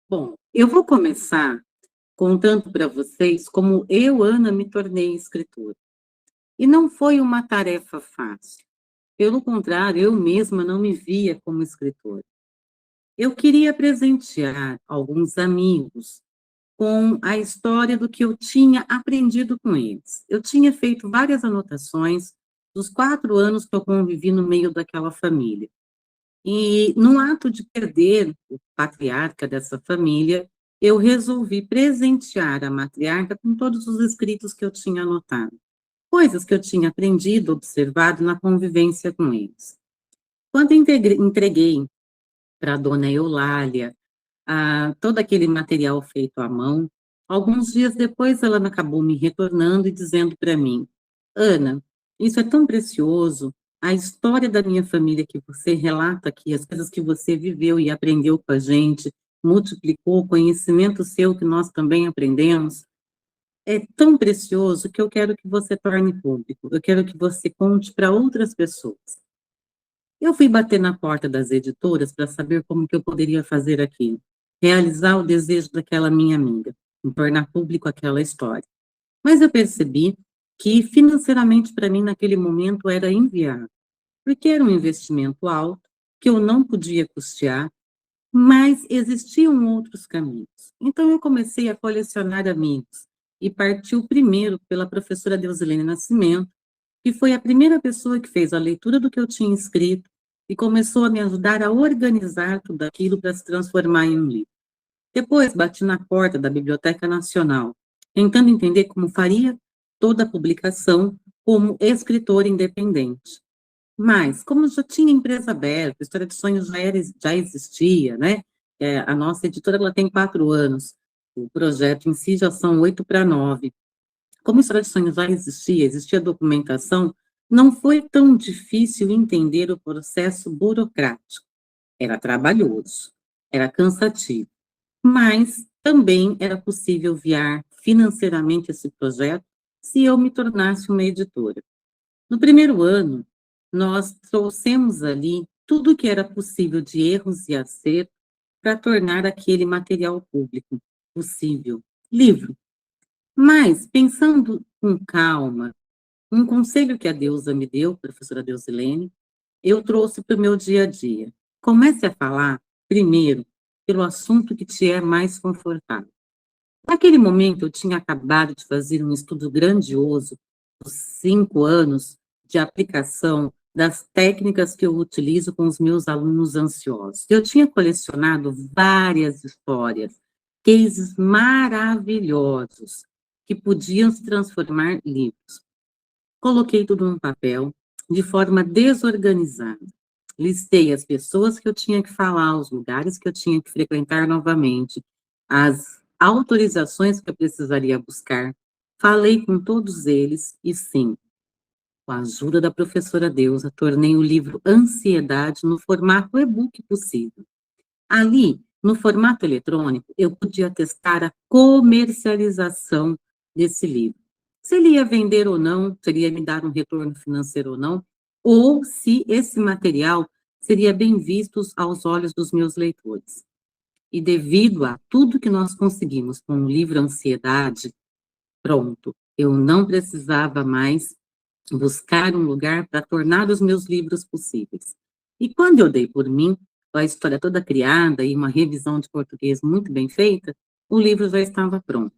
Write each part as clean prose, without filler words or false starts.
Bom, eu vou começar contando para vocês como eu, Ana, me tornei escritora. E não foi uma tarefa fácil. Pelo contrário, eu mesma não me via como escritora. Eu queria presentear alguns amigos com a história do que eu tinha aprendido com eles. Eu tinha feito várias anotações dos 4 anos que eu convivi no meio daquela família. E no ato de perder o patriarca dessa família, eu resolvi presentear a matriarca com todos os escritos que eu tinha anotado, coisas que eu tinha aprendido, observado na convivência com eles. Quando entreguei para a dona Eulália todo aquele material feito à mão, alguns dias depois ela acabou me retornando e dizendo para mim: Ana, isso é tão precioso, a história da minha família que você relata aqui, as coisas que você viveu e aprendeu com a gente, multiplicou o conhecimento seu que nós também aprendemos, é tão precioso que eu quero que você torne público, eu quero que você conte para outras pessoas. Eu fui bater na porta das editoras para saber como que eu poderia fazer aquilo, realizar o desejo daquela minha amiga, em tornar público aquela história. Mas eu percebi que financeiramente para mim naquele momento era inviável, porque era um investimento alto que eu não podia custear, mas existiam outros caminhos. Então eu comecei a colecionar amigos e partiu primeiro pela professora Deusilene Nascimento, que foi a primeira pessoa que fez a leitura do que eu tinha escrito e começou a me ajudar a organizar tudo aquilo para se transformar em um livro. Depois, bati na porta da Biblioteca Nacional, tentando entender como faria toda a publicação como escritor independente. Mas, como já tinha empresa aberta, História de Sonhos já existia, né? A nossa editora ela tem 4 anos, o projeto em si já são 8 para 9. Como História de Sonhos já existia documentação, não foi tão difícil entender o processo burocrático. Era trabalhoso, era cansativo, mas também era possível viar financeiramente esse projeto se eu me tornasse uma editora. No primeiro ano, nós trouxemos ali tudo que era possível de erros e acertos para tornar aquele material público possível. Livro. Mas, pensando com calma, um conselho que a deusa me deu, professora Deusilene, eu trouxe para o meu dia a dia. Comece a falar, primeiro, pelo assunto que te é mais confortável. Naquele momento, eu tinha acabado de fazer um estudo grandioso, os 5 anos de aplicação das técnicas que eu utilizo com os meus alunos ansiosos. Eu tinha colecionado várias histórias, cases maravilhosos, que podiam se transformar em livros. Coloquei tudo num papel, de forma desorganizada. Listei as pessoas que eu tinha que falar, os lugares que eu tinha que frequentar novamente, as autorizações que eu precisaria buscar. Falei com todos eles e sim, com a ajuda da professora Deusa, tornei o livro Ansiedade no formato e-book possível. Ali, no formato eletrônico, eu podia testar a comercialização desse livro. Se ele ia vender ou não, se ele ia me dar um retorno financeiro ou se esse material seria bem visto aos olhos dos meus leitores. E devido a tudo que nós conseguimos com o livro Ansiedade, pronto, eu não precisava mais buscar um lugar para tornar os meus livros possíveis. E quando eu dei por mim, com a história toda criada e uma revisão de português muito bem feita, o livro já estava pronto.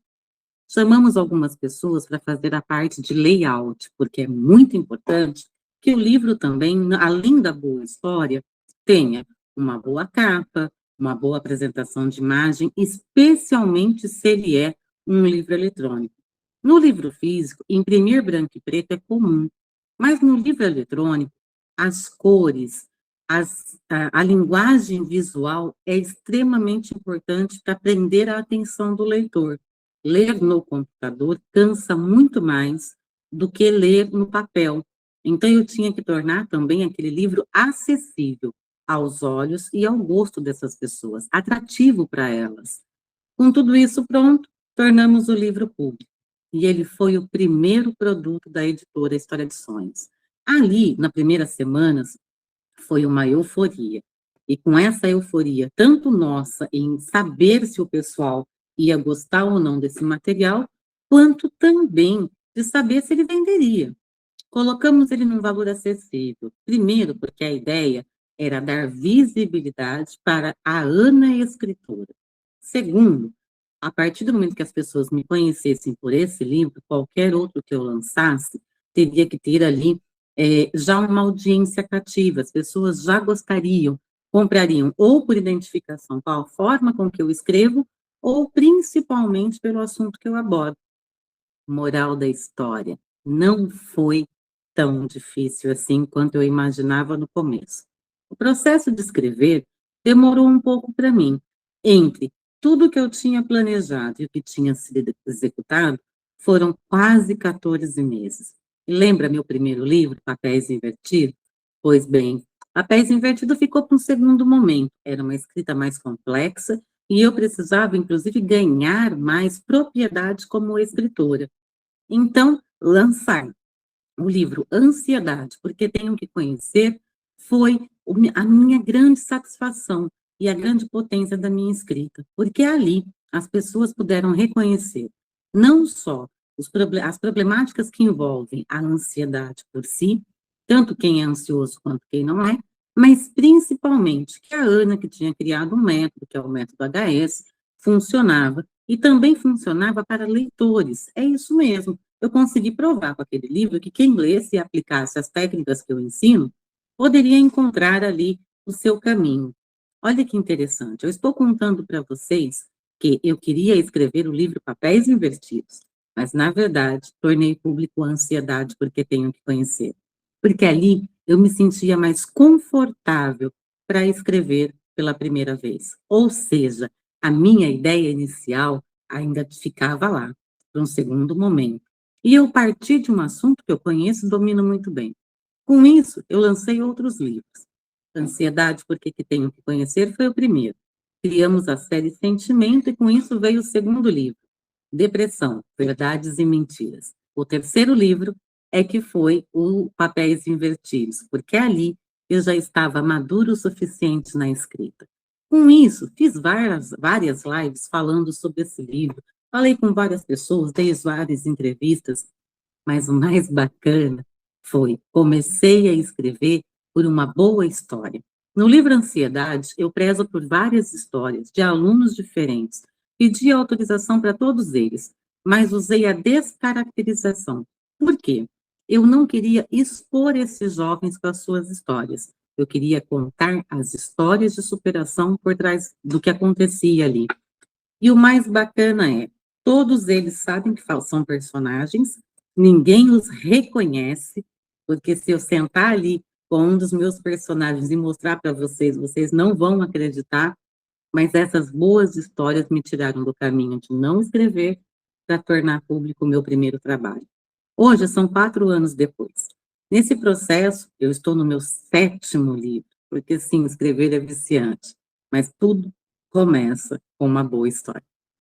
Chamamos algumas pessoas para fazer a parte de layout, porque é muito importante que o livro também, além da boa história, tenha uma boa capa, uma boa apresentação de imagem, especialmente se ele é um livro eletrônico. No livro físico, imprimir branco e preto é comum, mas no livro eletrônico, as cores, a linguagem visual é extremamente importante para prender a atenção do leitor. Ler no computador cansa muito mais do que ler no papel. Então, eu tinha que tornar também aquele livro acessível aos olhos e ao gosto dessas pessoas, atrativo para elas. Com tudo isso pronto, tornamos o livro público. E ele foi o primeiro produto da editora História de Sonhos. Ali, nas primeiras semanas, foi uma euforia. E com essa euforia, tanto nossa em saber se o pessoal ia gostar ou não desse material, quanto também de saber se ele venderia. Colocamos ele num valor acessível. Primeiro, porque a ideia era dar visibilidade para a Ana escritora. Segundo, a partir do momento que as pessoas me conhecessem por esse livro, qualquer outro que eu lançasse, teria que ter ali já uma audiência cativa. As pessoas já gostariam, comprariam, ou por identificação com a forma com que eu escrevo, ou principalmente pelo assunto que eu abordo. Moral da história, não foi tão difícil assim quanto eu imaginava no começo. O processo de escrever demorou um pouco para mim. Entre tudo que eu tinha planejado e o que tinha sido executado, foram quase 14 meses. E lembra meu primeiro livro, Papéis Invertidos? Pois bem, Papéis Invertidos ficou para um segundo momento. Era uma escrita mais complexa e eu precisava, inclusive, ganhar mais propriedade como escritora. Então, lançar o livro Ansiedade, porque tenho que conhecer, foi a minha grande satisfação e a grande potência da minha escrita, porque ali as pessoas puderam reconhecer não só as problemáticas que envolvem a ansiedade por si, tanto quem é ansioso quanto quem não é, mas principalmente que a Ana, que tinha criado um método, que é o método HS, funcionava, e também funcionava para leitores. É isso mesmo. Eu consegui provar com aquele livro que quem lesse e aplicasse as técnicas que eu ensino, poderia encontrar ali o seu caminho. Olha que interessante, eu estou contando para vocês que eu queria escrever o livro Papéis Invertidos, mas, na verdade, tornei público a Ansiedade porque tenho que conhecer. Porque ali eu me sentia mais confortável para escrever pela primeira vez. Ou seja, a minha ideia inicial ainda ficava lá, para um segundo momento. E eu parti de um assunto que eu conheço e domino muito bem. Com isso, eu lancei outros livros. Ansiedade, porque que tenho que conhecer, foi o primeiro. Criamos a série Sentimento e com isso veio o segundo livro, Depressão, Verdades e Mentiras. O terceiro livro é que foi o Papéis Invertidos, porque ali eu já estava maduro o suficiente na escrita. Com isso, fiz várias lives falando sobre esse livro, falei com várias pessoas, dei várias entrevistas, mas o mais bacana foi, comecei a escrever por uma boa história. No livro Ansiedade, eu prezo por várias histórias de alunos diferentes. Pedi autorização para todos eles, mas usei a descaracterização. Por quê? Eu não queria expor esses jovens com as suas histórias. Eu queria contar as histórias de superação por trás do que acontecia ali. E o mais bacana é, todos eles sabem que são personagens, ninguém os reconhece, porque se eu sentar ali com um dos meus personagens e mostrar para vocês, vocês não vão acreditar, mas essas boas histórias me tiraram do caminho de não escrever para tornar público o meu primeiro trabalho. Hoje, são 4 anos depois. Nesse processo, eu estou no meu 7º livro, porque sim, escrever é viciante, mas tudo começa com uma boa história.